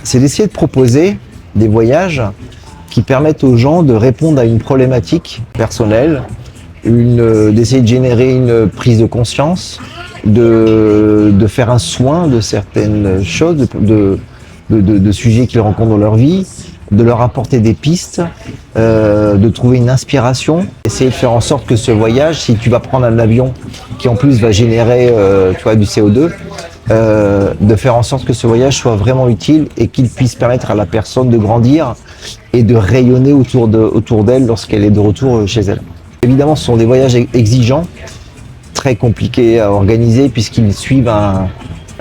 c'est d'essayer de proposer des voyages qui permettent aux gens de répondre à une problématique personnelle, d'essayer de générer une prise de conscience, de faire un soin de certaines choses, de sujets qu'ils rencontrent dans leur vie, de leur apporter des pistes, de trouver une inspiration. Essayer de faire en sorte que ce voyage, si tu vas prendre un avion qui en plus va générer du CO2, de faire en sorte que ce voyage soit vraiment utile et qu'il puisse permettre à la personne de grandir et de rayonner autour d'elle lorsqu'elle est de retour chez elle. Évidemment, ce sont des voyages exigeants, très compliqués à organiser puisqu'ils suivent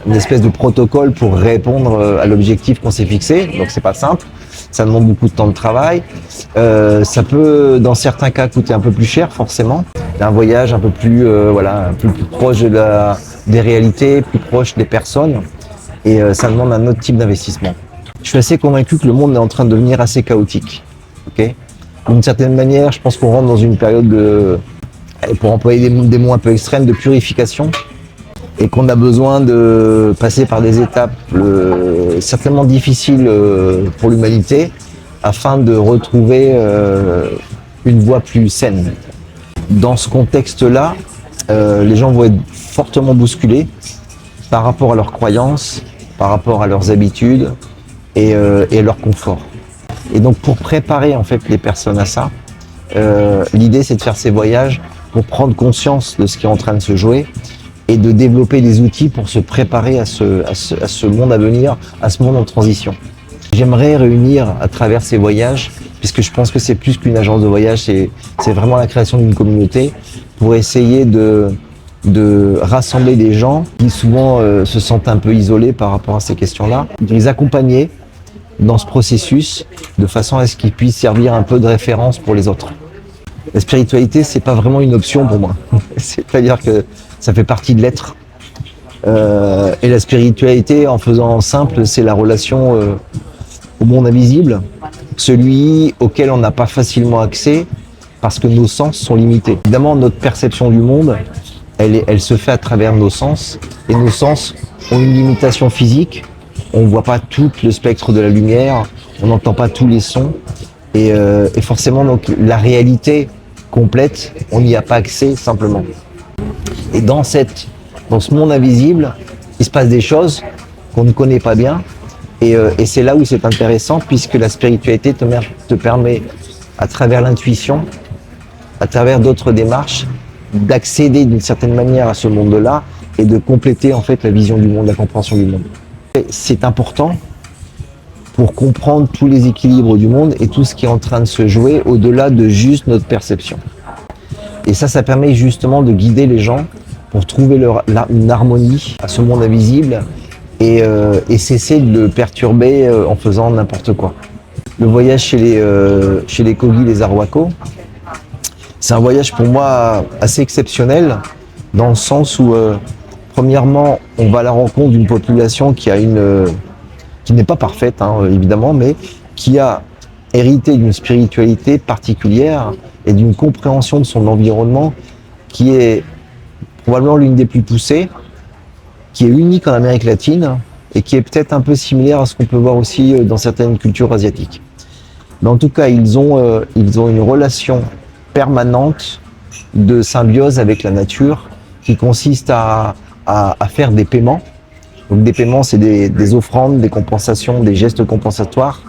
une espèce de protocole pour répondre à l'objectif qu'on s'est fixé, donc c'est pas simple. Ça demande beaucoup de temps de travail. Ça peut, dans certains cas, coûter un peu plus cher, forcément. Un voyage un peu plus, plus proche des réalités, plus proche des personnes. Et ça demande un autre type d'investissement. Je suis assez convaincu que le monde est en train de devenir assez chaotique. Okay, d'une certaine manière, je pense qu'on rentre dans une période pour employer des mots un peu extrêmes, de purification. Et qu'on a besoin de passer par des étapes certainement difficiles pour l'humanité afin de retrouver une voie plus saine. Dans ce contexte-là, les gens vont être fortement bousculés par rapport à leurs croyances, par rapport à leurs habitudes et leur confort. Et donc pour préparer en fait les personnes à ça, l'idée c'est de faire ces voyages pour prendre conscience de ce qui est en train de se jouer et de développer des outils pour se préparer à ce monde à venir, à ce monde en transition. J'aimerais réunir à travers ces voyages, puisque je pense que c'est plus qu'une agence de voyage, c'est vraiment la création d'une communauté, pour essayer de rassembler des gens qui souvent se sentent un peu isolés par rapport à ces questions-là, de les accompagner dans ce processus de façon à ce qu'ils puissent servir un peu de référence pour les autres. La spiritualité, c'est pas vraiment une option pour moi. C'est-à-dire que ça fait partie de l'être. Et la spiritualité, en faisant simple, c'est la relation au monde invisible, celui auquel on n'a pas facilement accès parce que nos sens sont limités. Évidemment, notre perception du monde, elle se fait à travers nos sens, et nos sens ont une limitation physique. On ne voit pas tout le spectre de la lumière, on n'entend pas tous les sons, et forcément, donc, la réalité complète, on n'y a pas accès simplement. Et dans ce monde invisible, il se passe des choses qu'on ne connaît pas bien. Et c'est là où c'est intéressant, puisque la spiritualité te permet, à travers l'intuition, à travers d'autres démarches, d'accéder d'une certaine manière à ce monde-là et de compléter en fait la vision du monde, la compréhension du monde. C'est important pour comprendre tous les équilibres du monde et tout ce qui est en train de se jouer au-delà de juste notre perception. Et ça permet justement de guider les gens pour trouver une harmonie à ce monde invisible et cesser de le perturber en faisant n'importe quoi. Le voyage chez les Kogi, les Arhuaco, c'est un voyage pour moi assez exceptionnel dans le sens où, premièrement, on va à la rencontre d'une population qui n'est pas parfaite, évidemment, mais qui a hérité d'une spiritualité particulière et d'une compréhension de son environnement qui est probablement l'une des plus poussées, qui est unique en Amérique latine et qui est peut-être un peu similaire à ce qu'on peut voir aussi dans certaines cultures asiatiques. Mais en tout cas, ils ont une relation permanente de symbiose avec la nature qui consiste à faire des paiements. Donc des paiements, c'est des offrandes, des compensations, des gestes compensatoires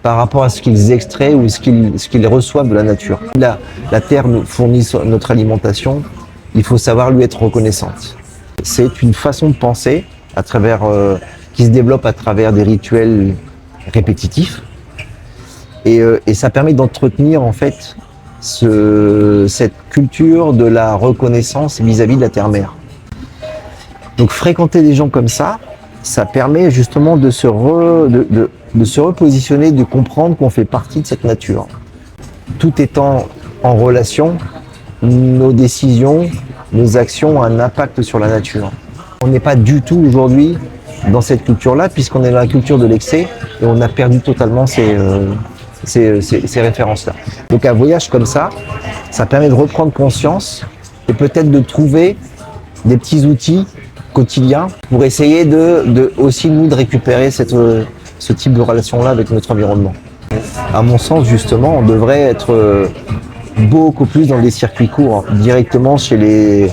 par rapport à ce qu'ils extraient ou ce qu'ils reçoivent de la nature. La terre nous fournit notre alimentation, il faut savoir lui être reconnaissante. C'est une façon de penser qui se développe à travers des rituels répétitifs et ça permet d'entretenir en fait cette culture de la reconnaissance vis-à-vis de la terre-mère. Donc fréquenter des gens comme ça permet justement de se repositionner, de comprendre qu'on fait partie de cette nature. Tout étant en relation, nos décisions, nos actions ont un impact sur la nature. On n'est pas du tout aujourd'hui dans cette culture-là, puisqu'on est dans la culture de l'excès et on a perdu totalement ces références-là. Donc un voyage comme ça permet de reprendre conscience et peut-être de trouver des petits outils quotidiens pour essayer aussi nous de récupérer ce type de relation-là avec notre environnement. À mon sens, justement, on devrait être beaucoup plus dans des circuits courts, directement chez les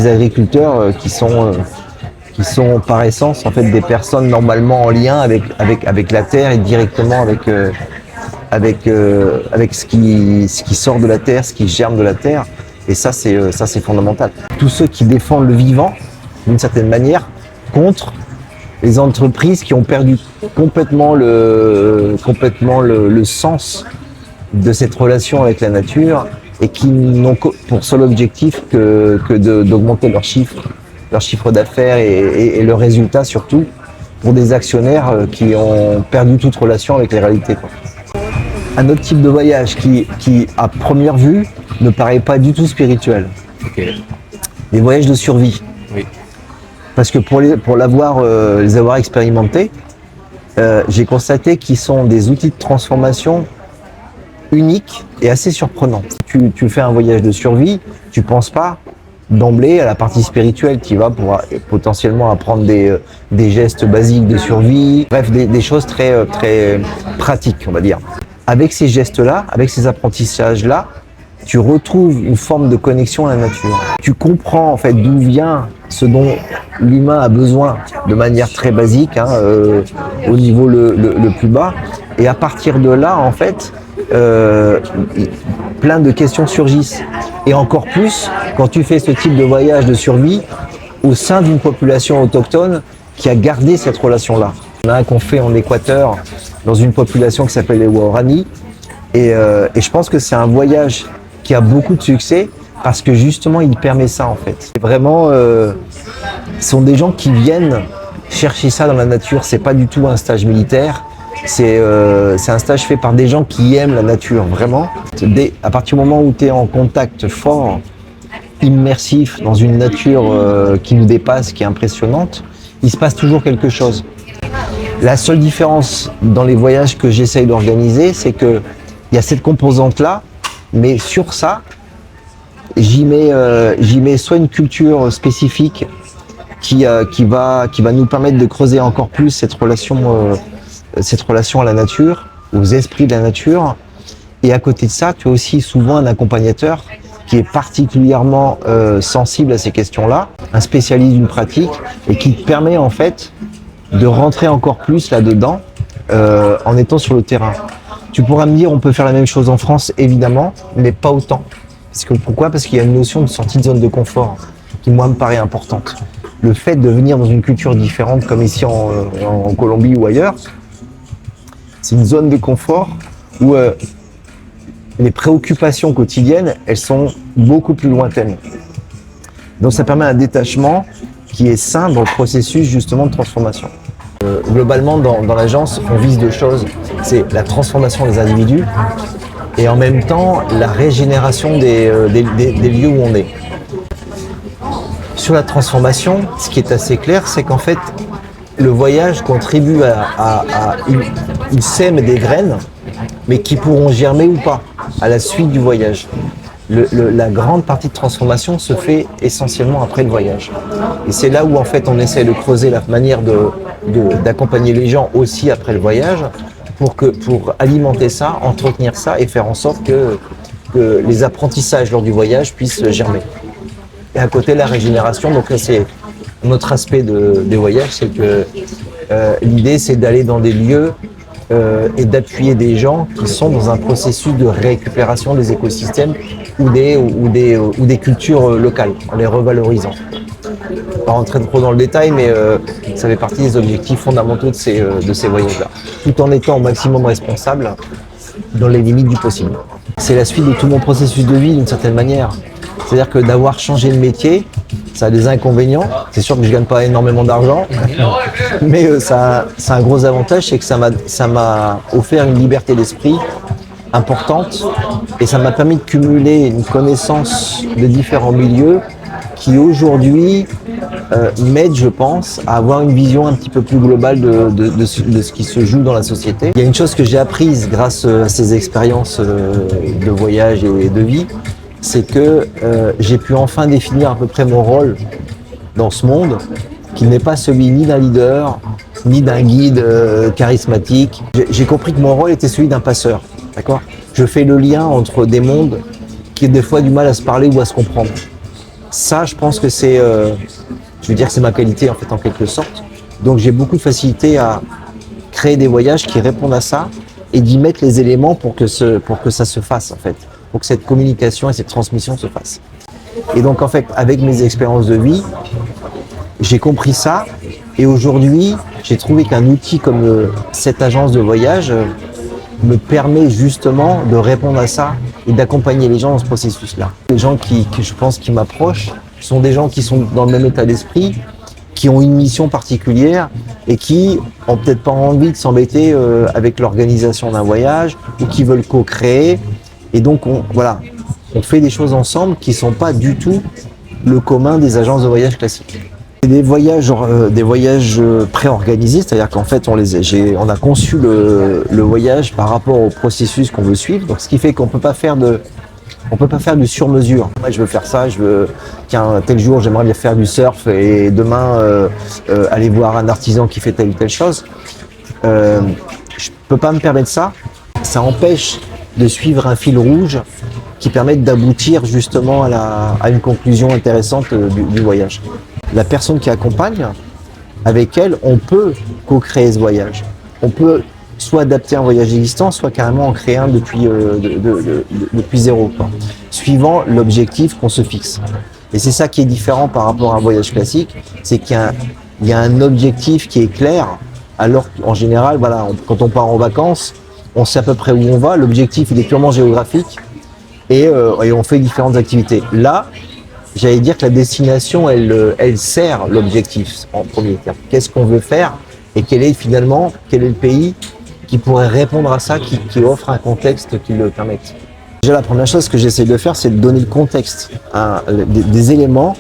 agriculteurs qui sont par essence en fait des personnes normalement en lien avec la terre et directement avec ce qui sort de la terre, ce qui germe de la terre. Et ça c'est fondamental. Tous ceux qui défendent le vivant, d'une certaine manière, contre les entreprises qui ont perdu complètement le sens de cette relation avec la nature et qui n'ont pour seul objectif que d'augmenter leur chiffre d'affaires et le résultat surtout pour des actionnaires qui ont perdu toute relation avec les réalités, quoi. Un autre type de voyage qui à première vue ne paraît pas du tout spirituel. Okay. Les voyages de survie. Oui. Parce que pour les avoir expérimentés, j'ai constaté qu'ils sont des outils de transformation uniques et assez surprenants. Tu fais un voyage de survie, tu penses pas d'emblée à la partie spirituelle, tu y vas pour potentiellement apprendre des gestes basiques de survie, bref, des choses très pratiques, on va dire. Avec ces gestes-là, avec ces apprentissages-là, tu retrouves une forme de connexion à la nature. Tu comprends en fait d'où vient ce dont l'humain a besoin de manière très basique, au niveau le plus bas. Et à partir de là, en fait, plein de questions surgissent. Et encore plus quand tu fais ce type de voyage de survie au sein d'une population autochtone qui a gardé cette relation-là. Il y en a un qu'on fait en Équateur dans une population qui s'appelle les Waorani. Et je pense que c'est un voyage qui a beaucoup de succès parce que justement il permet ça en fait. Et vraiment, ce sont des gens qui viennent chercher ça dans la nature. C'est pas du tout un stage militaire. C'est un stage fait par des gens qui aiment la nature, vraiment. À partir du moment où tu es en contact fort, immersif, dans une nature qui nous dépasse, qui est impressionnante, il se passe toujours quelque chose. La seule différence dans les voyages que j'essaye d'organiser, c'est qu'il y a cette composante-là, mais sur ça, j'y mets soit une culture spécifique qui va nous permettre de creuser encore plus cette relation à la nature, aux esprits de la nature. Et à côté de ça, tu as aussi souvent un accompagnateur qui est particulièrement sensible à ces questions-là, un spécialiste d'une pratique, et qui te permet en fait de rentrer encore plus là-dedans en étant sur le terrain. Tu pourras me dire, on peut faire la même chose en France, évidemment, mais pas autant. Pourquoi ? Parce qu'il y a une notion de sortie de zone de confort qui, moi, me paraît importante. Le fait de venir dans une culture différente, comme ici en Colombie ou ailleurs, c'est une zone de confort où les préoccupations quotidiennes, elles sont beaucoup plus lointaines. Donc ça permet un détachement qui est sain dans le processus justement de transformation. Globalement, dans l'agence, on vise deux choses. C'est la transformation des individus et en même temps la régénération des lieux où on est. Sur la transformation, ce qui est assez clair, c'est qu'en fait, le voyage contribue il sème des graines, mais qui pourront germer ou pas à la suite du voyage. La grande partie de transformation se fait essentiellement après le voyage. Et c'est là où en fait on essaie de creuser la manière d'accompagner les gens aussi après le voyage pour alimenter ça, entretenir ça et faire en sorte que les apprentissages lors du voyage puissent germer. Et à côté la régénération, donc là c'est notre aspect des voyages, c'est que l'idée c'est d'aller dans des lieux et d'appuyer des gens qui sont dans un processus de récupération des écosystèmes ou des cultures locales, en les revalorisant. Pas rentrer trop dans le détail, mais ça fait partie des objectifs fondamentaux de ces voyages-là, tout en étant au maximum responsable dans les limites du possible. C'est la suite de tout mon processus de vie d'une certaine manière. C'est-à-dire que d'avoir changé de métier, ça a des inconvénients. C'est sûr que je gagne pas énormément d'argent, mais ça a un gros avantage, c'est que ça m'a offert une liberté d'esprit importante et ça m'a permis de cumuler une connaissance de différents milieux qui aujourd'hui m'aide, je pense, à avoir une vision un petit peu plus globale de ce qui se joue dans la société. Il y a une chose que j'ai apprise grâce à ces expériences de voyage et de vie, c'est que j'ai pu enfin définir à peu près mon rôle dans ce monde, qui n'est pas celui ni d'un leader, ni d'un guide charismatique. J'ai compris que mon rôle était celui d'un passeur, d'accord ? Je fais le lien entre des mondes qui ont des fois du mal à se parler ou à se comprendre. Ça, je pense que c'est, je veux dire que c'est ma qualité en fait, en quelque sorte. Donc j'ai beaucoup de facilité à créer des voyages qui répondent à ça et d'y mettre les éléments pour que ça se fasse en fait, pour que cette communication et cette transmission se fassent. Et donc en fait, avec mes expériences de vie, j'ai compris ça et aujourd'hui, j'ai trouvé qu'un outil comme cette agence de voyage me permet justement de répondre à ça et d'accompagner les gens dans ce processus-là. Les gens qui je pense qui m'approchent sont des gens qui sont dans le même état d'esprit, qui ont une mission particulière et qui ont peut-être pas envie de s'embêter avec l'organisation d'un voyage ou qui veulent co-créer. Et donc on fait des choses ensemble qui sont pas du tout le commun des agences de voyage classiques. Des voyages préorganisés, c'est-à-dire qu'en fait on a conçu le voyage par rapport au processus qu'on veut suivre. Donc ce qui fait qu'on peut pas faire du sur-mesure. Moi, je veux faire ça, tiens, tel jour, j'aimerais bien faire du surf et demain, aller voir un artisan qui fait telle ou telle chose. Je peux pas me permettre ça. Ça empêche de suivre un fil rouge qui permette d'aboutir justement à une conclusion intéressante du voyage. La personne qui accompagne, avec elle, on peut co-créer ce voyage. On peut soit adapter un voyage existant, soit carrément en créer un depuis zéro, quoi, suivant l'objectif qu'on se fixe. Et c'est ça qui est différent par rapport à un voyage classique, c'est qu'il y a un objectif qui est clair, alors qu'en général, quand on part en vacances, on sait à peu près où on va, l'objectif il est purement géographique et on fait différentes activités. Là, j'allais dire que la destination, elle sert l'objectif en premier terme. Qu'est-ce qu'on veut faire et quel est le pays qui pourrait répondre à ça, qui offre un contexte qui le permette. Déjà, la première chose que j'essaie de faire, c'est de donner le contexte, des éléments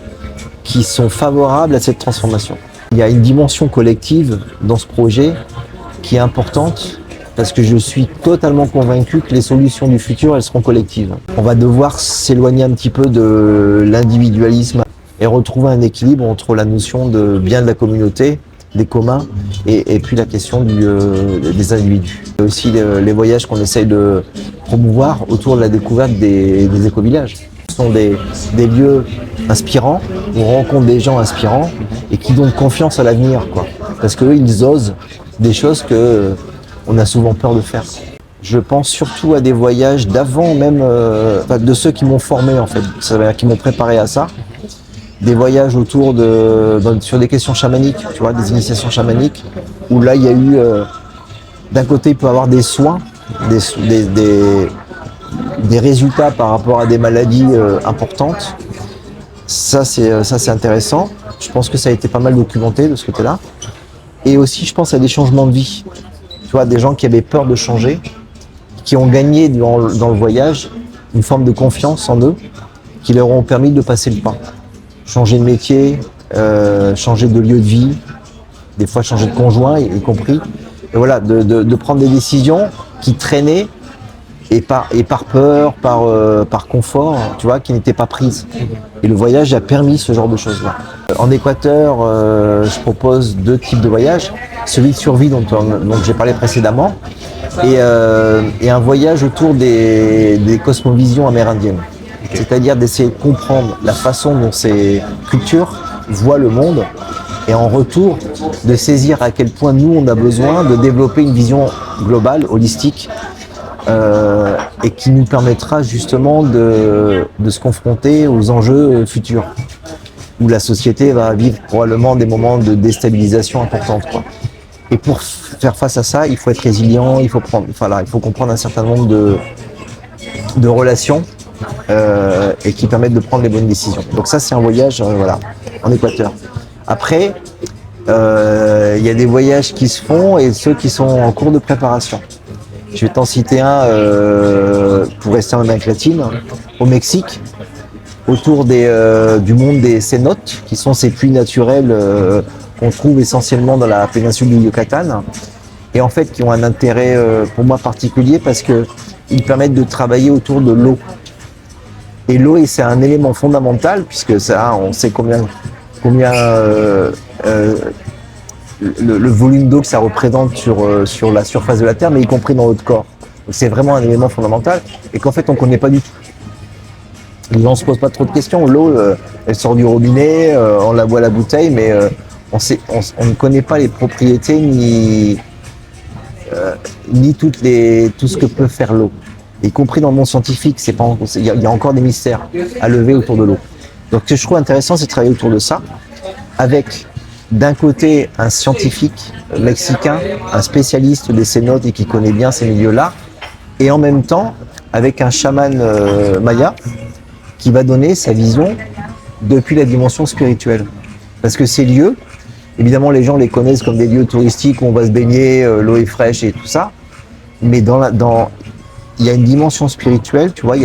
qui sont favorables à cette transformation. Il y a une dimension collective dans ce projet qui est importante parce que je suis totalement convaincu que les solutions du futur, elles seront collectives. On va devoir s'éloigner un petit peu de l'individualisme et retrouver un équilibre entre la notion de bien de la communauté, des communs et puis la question des individus. Et aussi les voyages qu'on essaye de promouvoir autour de la découverte des éco-villages. Ce sont des lieux inspirants, où on rencontre des gens inspirants et qui donnent confiance à l'avenir, quoi. Parce qu'eux, ils osent des choses que on a souvent peur de faire. Je pense surtout à des voyages d'avant même, de ceux qui m'ont formé en fait, c'est-à-dire qui m'ont préparé à ça. Des voyages autour sur des questions chamaniques, tu vois, des initiations chamaniques, où là il y a eu, d'un côté il peut y avoir des soins, des résultats par rapport à des maladies importantes. Ça c'est intéressant. Je pense que ça a été pas mal documenté de ce côté-là. Et aussi je pense à des changements de vie. Tu vois, des gens qui avaient peur de changer, qui ont gagné dans le voyage une forme de confiance en eux, qui leur ont permis de passer le pas. Changer de métier, changer de lieu de vie, des fois changer de conjoint, y compris. Et voilà, de prendre des décisions qui traînaient et par peur, par confort, tu vois, qui n'étaient pas prises. Et le voyage a permis ce genre de choses-là. En Équateur, je propose 2 types de voyages. Celui de survie dont j'ai parlé précédemment et un voyage autour des cosmovisions amérindiennes. C'est-à-dire d'essayer de comprendre la façon dont ces cultures voient le monde et en retour de saisir à quel point nous on a besoin de développer une vision globale, holistique et qui nous permettra justement de se confronter aux enjeux futurs où la société va vivre probablement des moments de déstabilisation importante, quoi. Et pour faire face à ça, il faut être résilient, il faut comprendre un certain nombre de relations et qui permettent de prendre les bonnes décisions. Donc ça, c'est un voyage en Équateur. Après, il y a des voyages qui se font et ceux qui sont en cours de préparation. Je vais t'en citer un pour rester en Amérique latine, au Mexique, autour du monde des cénotes, qui sont ces puits naturels qu'on trouve essentiellement dans la péninsule du Yucatan, et en fait qui ont un intérêt pour moi particulier parce qu'ils permettent de travailler autour de l'eau. Et l'eau, c'est un élément fondamental puisque ça, on sait combien le volume d'eau que ça représente sur la surface de la Terre, mais y compris dans notre corps. Donc, c'est vraiment un élément fondamental et qu'en fait on ne connaît pas du tout. Les gens ne se posent pas trop de questions. L'eau, elle sort du robinet, on la boit à la bouteille, mais on ne connaît pas les propriétés ni tout ce que peut faire l'eau. Y compris dans le monde scientifique, il y a encore des mystères à lever autour de l'eau. Donc ce que je trouve intéressant, c'est de travailler autour de ça, avec d'un côté un scientifique mexicain, un spécialiste des cénotes et qui connaît bien ces milieux-là, et en même temps avec un chaman maya qui va donner sa vision depuis la dimension spirituelle. Parce que ces lieux, évidemment les gens les connaissent comme des lieux touristiques où on va se baigner, l'eau est fraîche et tout ça, mais il y a une dimension spirituelle, tu vois,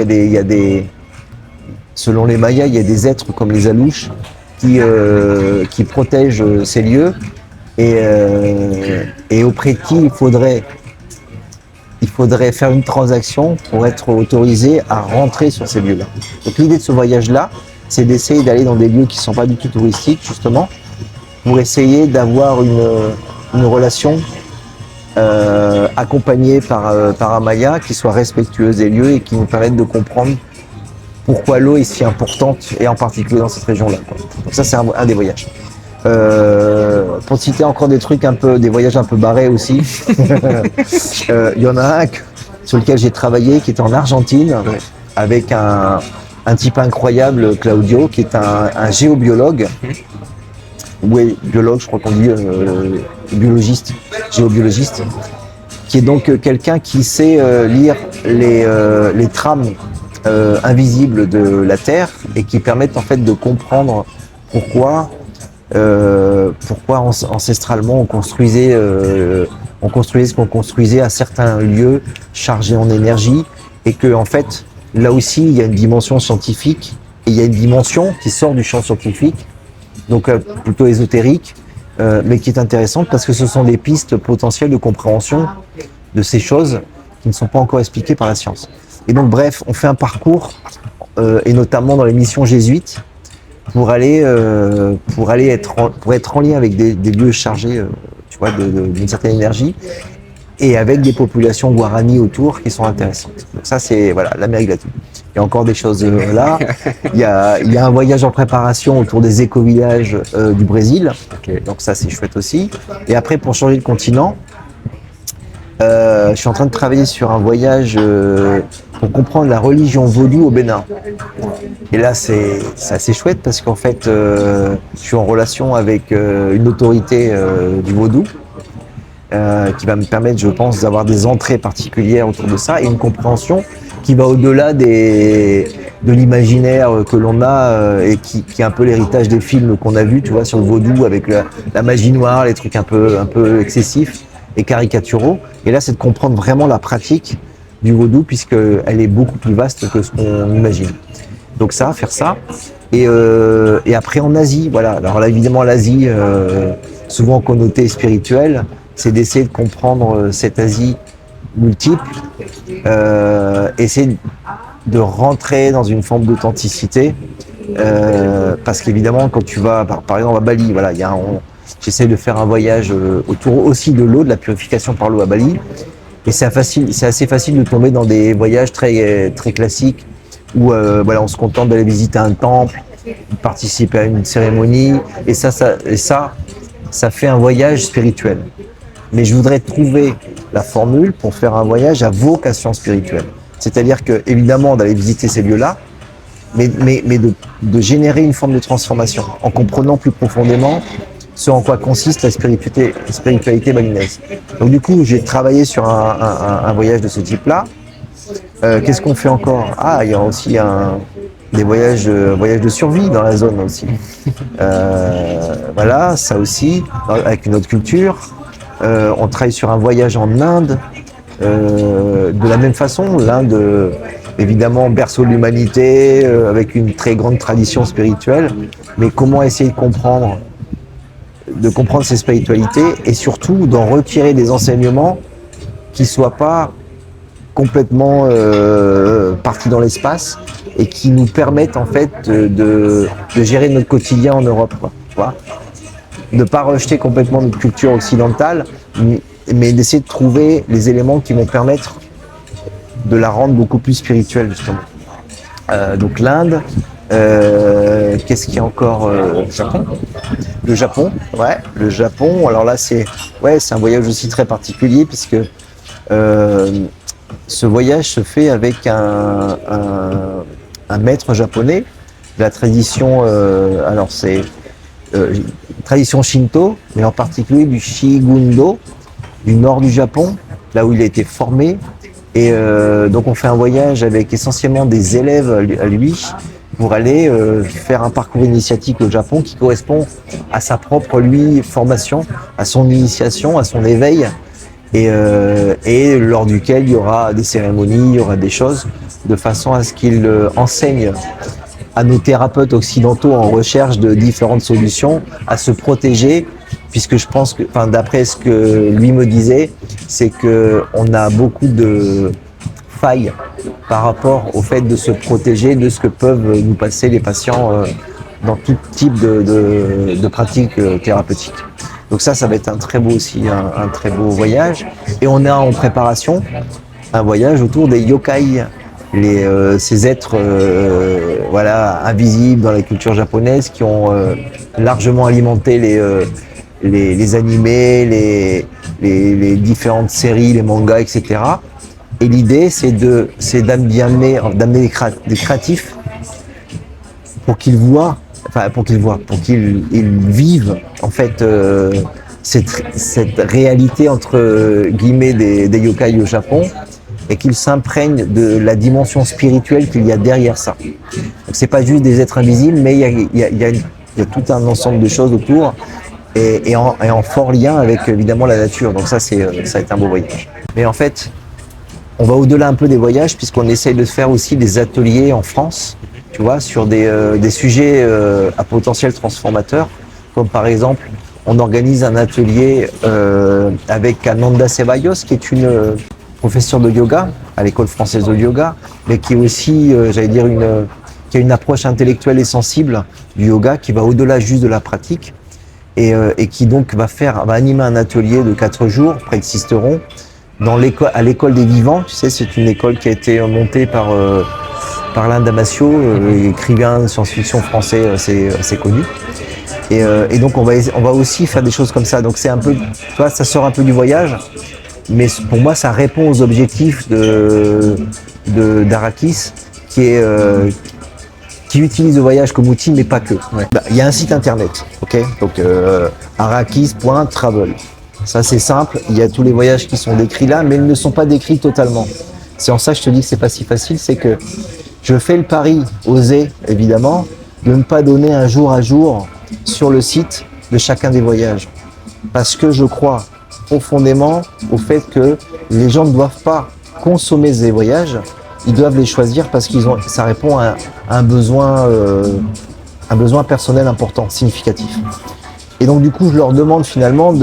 selon les Mayas, il y a des êtres comme les Alouches qui protègent ces lieux et auprès de qui il faudrait faire une transaction pour être autorisé à rentrer sur ces lieux-là. Donc l'idée de ce voyage-là, c'est d'essayer d'aller dans des lieux qui ne sont pas du tout touristiques, justement, pour essayer d'avoir une relation accompagnée par un Maya qui soit respectueuse des lieux et qui nous permette de comprendre pourquoi l'eau est si importante, et en particulier dans cette région-là. Donc ça, c'est un des voyages. Pour citer encore des trucs des voyages un peu barrés aussi, il y en a un sur lequel j'ai travaillé qui était en Argentine avec un type incroyable, Claudio, qui est un géobiologue. Oui, biologue, je crois qu'on dit biologiste, géobiologiste, qui est donc quelqu'un qui sait lire les trames invisibles de la Terre et qui permettent en fait de comprendre pourquoi ancestralement on construisait ce qu'on construisait à certains lieux chargés en énergie, et que en fait là aussi il y a une dimension scientifique et il y a une dimension qui sort du champ scientifique, donc plutôt ésotérique, mais qui est intéressante parce que ce sont des pistes potentielles de compréhension de ces choses qui ne sont pas encore expliquées par la science. Et donc bref, on fait un parcours, et notamment dans les missions jésuites, pour être en lien avec des lieux chargés, tu vois, d'une certaine énergie, et avec des populations guarani autour qui sont intéressantes. Donc ça, c'est voilà, l'Amérique latine. Il y a encore des choses là. Il y a un voyage en préparation autour des éco-villages du Brésil. Okay. Donc ça, c'est chouette aussi. Et après, pour changer de continent, je suis en train de travailler sur un voyage pour comprendre la religion vaudou au Bénin. Et là, c'est assez chouette parce qu'en fait, je suis en relation avec une autorité du vaudou qui va me permettre, je pense, d'avoir des entrées particulières autour de ça et une compréhension qui va au-delà de l'imaginaire que l'on a et qui est un peu l'héritage des films qu'on a vus, tu vois, sur le vaudou avec la magie noire, les trucs un peu excessifs et caricaturaux. Et là, c'est de comprendre vraiment la pratique du vaudou, puisqu'elle est beaucoup plus vaste que ce qu'on imagine. Donc ça, faire ça. Et après en Asie, voilà. Alors là, évidemment, l'Asie, souvent connotée spirituelle, c'est d'essayer de comprendre cette Asie multiple, essayer de rentrer dans une forme d'authenticité, parce qu'évidemment, quand tu vas, par exemple, à Bali, voilà, j'essaie de faire un voyage autour aussi de l'eau, de la purification par l'eau à Bali. Et c'est assez facile de tomber dans des voyages très, très classiques où voilà, on se contente d'aller visiter un temple, de participer à une cérémonie, et ça fait un voyage spirituel. Mais je voudrais trouver la formule pour faire un voyage à vocation spirituelle. C'est-à-dire que, évidemment, d'aller visiter ces lieux-là, mais de générer une forme de transformation en comprenant plus profondément ce en quoi consiste la spiritualité balinaise. Donc du coup, j'ai travaillé sur un voyage de ce type-là. Qu'est-ce qu'on fait encore ? Il y a aussi des voyages de survie dans la zone aussi. Voilà, ça aussi, avec une autre culture. On travaille sur un voyage en Inde. De la même façon, l'Inde, évidemment, berceau de l'humanité, avec une très grande tradition spirituelle. Mais comment essayer de comprendre ces spiritualités et surtout d'en retirer des enseignements qui ne soient pas complètement partis dans l'espace et qui nous permettent en fait de gérer notre quotidien en Europe, quoi, tu vois. de pas rejeter complètement notre culture occidentale, mais d'essayer de trouver les éléments qui vont permettre de la rendre beaucoup plus spirituelle, justement. Donc l'Inde, qu'est-ce qu'il y a encore, Japon. Le Japon, ouais, le Japon. Alors là, c'est un voyage aussi très particulier puisque ce voyage se fait avec un maître japonais de la tradition. Alors c'est tradition Shinto, mais en particulier du Shigundo, du nord du Japon, là où il a été formé. Et donc on fait un voyage avec essentiellement des élèves à lui pour aller faire un parcours initiatique au Japon qui correspond à sa propre formation, à son initiation, à son éveil, et lors duquel il y aura des cérémonies, il y aura des choses, de façon à ce qu'il enseigne à nos thérapeutes occidentaux en recherche de différentes solutions à se protéger, puisque je pense que, enfin, d'après ce que lui me disait, c'est que on a beaucoup de failles par rapport au fait de se protéger de ce que peuvent nous passer les patients dans tout type de pratiques thérapeutiques. Donc ça va être un très beau aussi, un très beau voyage. Et on a en préparation un voyage autour des yokai, ces êtres voilà, invisibles dans la culture japonaise qui ont largement alimenté les animés, les différentes séries, les mangas, etc. Et l'idée, c'est d'amener des créatifs pour qu'ils vivent en fait cette réalité entre guillemets des yokai au Japon, et qu'ils s'imprègnent de la dimension spirituelle qu'il y a derrière ça. Donc c'est pas juste des êtres invisibles, mais il y a tout un ensemble de choses autour, et en fort lien avec évidemment la nature. Donc ça va être un beau voyage. Mais en fait, on va au-delà un peu des voyages, puisqu'on essaye de faire aussi des ateliers en France, tu vois, sur des sujets à potentiel transformateur, comme par exemple, on organise un atelier avec Ananda Ceballos, qui est une professeure de yoga à l'école française de yoga, mais qui est aussi, qui a une approche intellectuelle et sensible du yoga, qui va au-delà juste de la pratique, et qui donc va animer un atelier de 4 jours près de Sisteron, à l'école des vivants. Tu sais, c'est une école qui a été montée par Alain Damasio, écrivain de science-fiction français assez connu. Et donc on va aussi faire des choses comme ça. Donc c'est un peu, tu vois, ça sort un peu du voyage, mais pour moi ça répond aux objectifs d'Arakis, qui utilise le voyage comme outil, mais pas que. Ouais. Il y a un site internet, ok, donc arakis.travel. Ça c'est simple, il y a tous les voyages qui sont décrits là, mais ils ne sont pas décrits totalement. C'est en ça que je te dis que c'est pas si facile, c'est que je fais le pari, osé évidemment, de ne pas donner un jour à jour sur le site de chacun des voyages. Parce que je crois profondément au fait que les gens ne doivent pas consommer ces voyages, ils doivent les choisir parce ça répond à un besoin personnel important, significatif. Et donc du coup, je leur demande finalement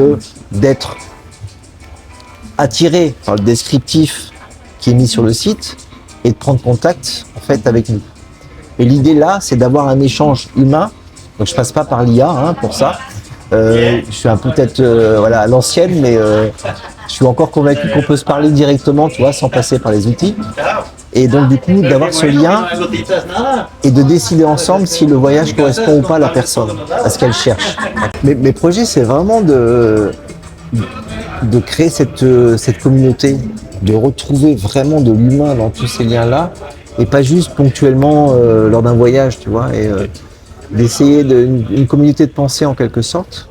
d'être attirés par le descriptif qui est mis sur le site et de prendre contact en fait avec nous. Et l'idée là, c'est d'avoir un échange humain. Donc je passe pas par l'IA pour ça. Je suis peut-être à l'ancienne, mais je suis encore convaincu qu'on peut se parler directement, tu vois, sans passer par les outils. Et donc du coup, d'avoir ce lien et de décider ensemble si le voyage correspond ou pas à la personne, à ce qu'elle cherche. Mes projets, c'est vraiment de créer cette communauté, de retrouver vraiment de l'humain dans tous ces liens-là, et pas juste ponctuellement lors d'un voyage, tu vois, et d'essayer une communauté de pensée en quelque sorte.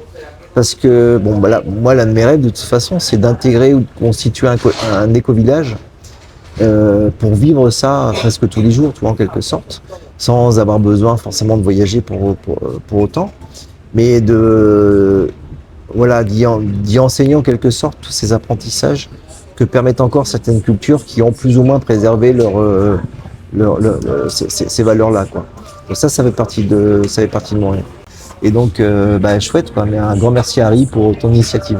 Parce que, moi, l'un de mes rêves, de toute façon, c'est d'intégrer ou de constituer un éco-village pour vivre ça presque tous les jours, tu vois, en quelque sorte, sans avoir besoin forcément de voyager pour autant, mais d'y enseigner en quelque sorte tous ces apprentissages que permettent encore certaines cultures qui ont plus ou moins préservé ces valeurs-là, quoi. Donc ça fait partie de mon rêve. Et donc, chouette, quoi. Mais un grand merci Harry pour ton initiative.